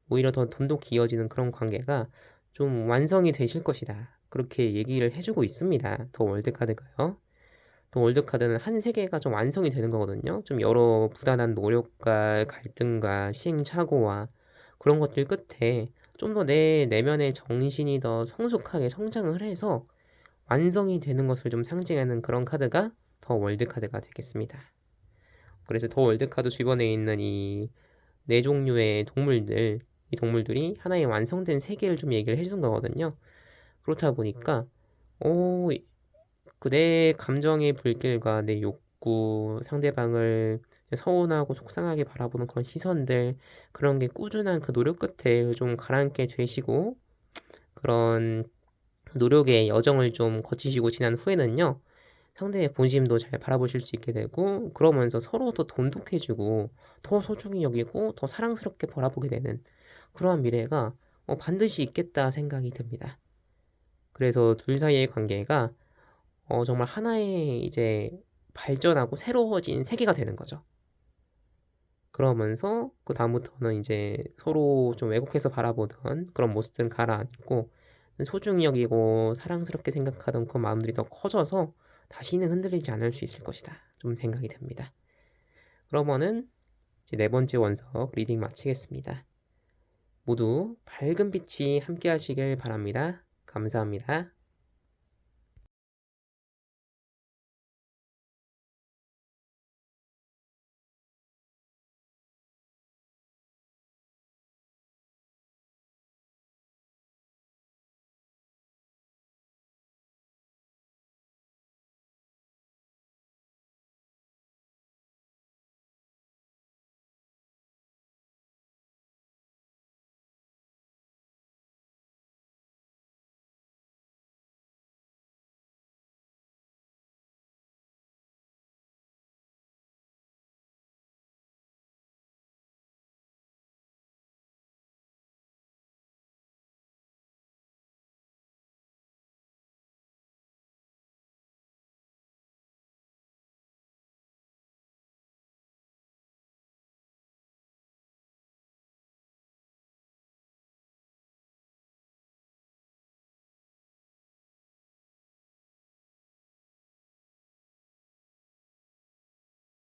[SPEAKER 1] 오히려 더 돈독히 이어지는 그런 관계가 좀 완성이 되실 것이다. 그렇게 얘기를 해주고 있습니다. 더 월드 카드가요. 더 월드 카드는 한 세계가 좀 완성이 되는 거거든요. 좀 여러 부단한 노력과 갈등과 시행착오와 그런 것들 끝에 좀 더 내 내면의 정신이 더 성숙하게 성장을 해서 완성이 되는 것을 좀 상징하는 그런 카드가 더 월드 카드가 되겠습니다. 그래서 더 월드 카드 주변에 있는 이 네 종류의 동물들, 이 동물들이 하나의 완성된 세계를 좀 얘기를 해주는 거거든요. 그렇다 보니까 그 내 감정의 불길과 내 욕구, 상대방을 서운하고 속상하게 바라보는 그런 시선들, 그런 게 꾸준한 그 노력 끝에 좀 가라앉게 되시고 그런 노력의 여정을 좀 거치시고 지난 후에는요. 상대의 본심도 잘 바라보실 수 있게 되고 그러면서 서로 더 돈독해지고 더 소중히 여기고 더 사랑스럽게 바라보게 되는 그러한 미래가 반드시 있겠다 생각이 듭니다. 그래서 둘 사이의 관계가 정말 하나의 이제 발전하고 새로워진 세계가 되는 거죠. 그러면서 그 다음부터는 이제 서로 좀 왜곡해서 바라보던 그런 모습들은 가라앉고 소중히 여기고 사랑스럽게 생각하던 그 마음들이 더 커져서 다시는 흔들리지 않을 수 있을 것이다. 좀 생각이 듭니다. 그러면은 이제 네 번째 원석 리딩 마치겠습니다. 모두 밝은 빛이 함께 하시길 바랍니다. 감사합니다.